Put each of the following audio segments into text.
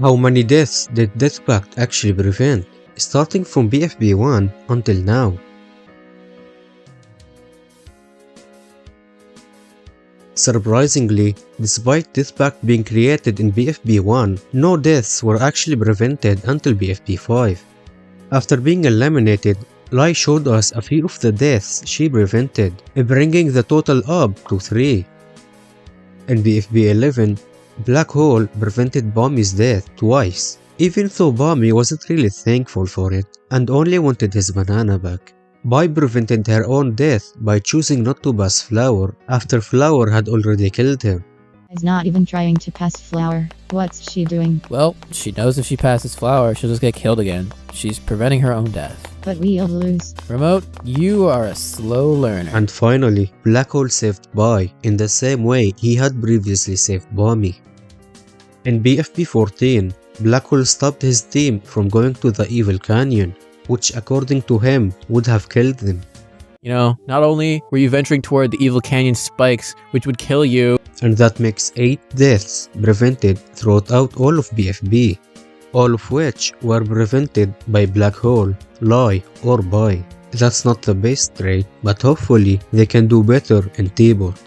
How many deaths did Death Pact actually prevent, starting from BFB1 until now? Surprisingly, despite Death Pact being created in BFB1, no deaths were actually prevented until BFB5. After being eliminated, Lai showed us a few of the deaths she prevented, bringing the total up to 3. In BFB11, Black Hole prevented Bommy's death twice, even though Bommy wasn't really thankful for it and only wanted his banana back. Bai prevented her own death by choosing not to pass Flower after Flower had already killed him. Is not even trying to pass Flower. What's she doing? Well, she knows if she passes Flower, she'll just get killed again. She's preventing her own death. But we'll lose. Remote, you are a slow learner. And finally, Black Hole saved Bai in the same way he had previously saved Bommy. In BFB 14, Black Hole stopped his team from going to the Evil Canyon, which according to him would have killed them. You know, not only were you venturing toward the Evil Canyon spikes, which would kill you, and that makes 8 deaths prevented throughout all of BFB, all of which were prevented by Black Hole, Lai, or Bai. That's not the best rate, but hopefully they can do better in TPOT.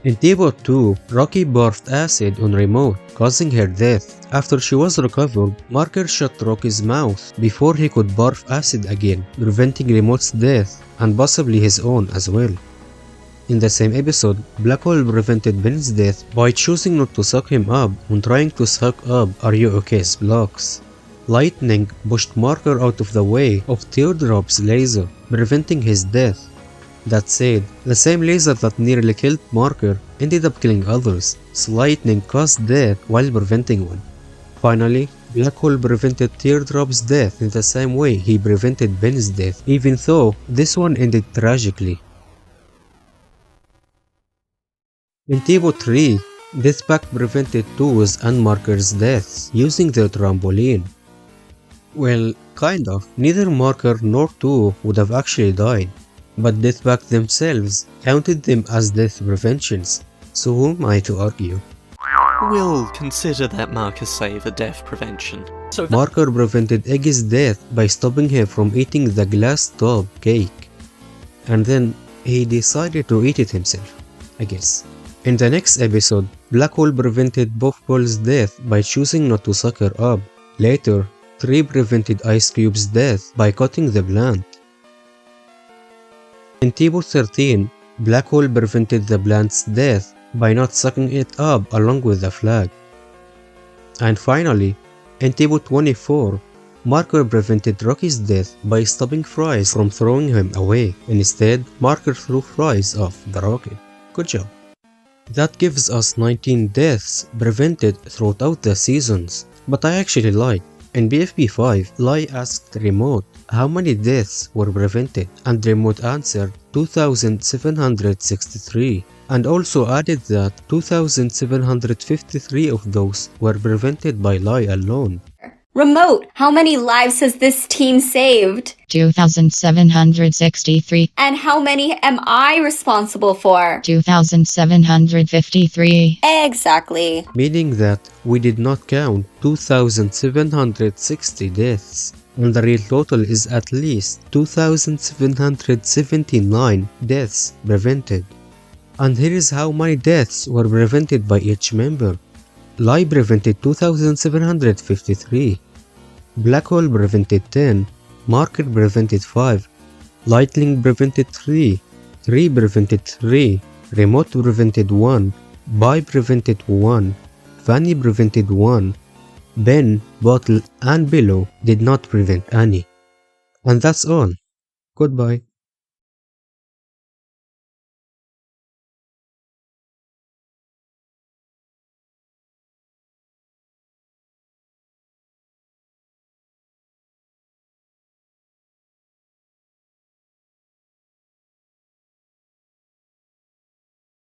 In TPOT 2, Rocky barfed acid on Remote, causing her death. After she was recovered, Marker shut Rocky's mouth before he could barf acid again, preventing Remote's death and possibly his own as well. In the same episode, Black Hole prevented Ben's death by choosing not to suck him up when trying to suck up Are You OK's blocks. Lightning pushed Marker out of the way of Teardrop's laser, preventing his death. That said, the same laser that nearly killed Marker ended up killing others, so Lightning caused death while preventing one. Finally, Black Hole prevented Teardrop's death in the same way he prevented Ben's death, even though this one ended tragically. In TPOT 3, Death Pact prevented Two's and Marker's deaths using their trampoline. Well, kind of. Neither Marker nor Two would have actually died, but Death Pact themselves counted them as death preventions, so who am I to argue? We'll consider that Marker's save a death prevention. So Marker prevented Eggy's death by stopping him from eating the glass top cake, and then he decided to eat it himself, I guess. In the next episode, Black Hole prevented Puffball's death by choosing not to suck her up. Later, 3 prevented Ice Cube's death by cutting the plant. In TPOT 13, Black Hole prevented the plant's death by not sucking it up along with the flag. And finally, in TPOT 24, Marker prevented Rocky's death by stopping Fries from throwing him away. Instead, Marker threw Fries off the rocket. Good job. That gives us 19 deaths prevented throughout the seasons, but I actually lied. In BFB5, Lai asked Remote how many deaths were prevented, and Remote answered 2,763, and also added that 2,753 of those were prevented by Lai alone. Remote, how many lives has this team saved? 2,763. And how many am I responsible for? 2,753. Exactly. Meaning that we did not count 2,760 deaths, and the real total is at least 2,779 deaths prevented. And here is how many deaths were prevented by each member. Lai prevented 2,753. Black Hole prevented 10, Marker prevented 5, Lightning prevented 3, 3 prevented 3, Remote prevented 1, Bai prevented 1, Fanny prevented 1, Ben, Bottle, and Below did not prevent any. And that's all. Goodbye.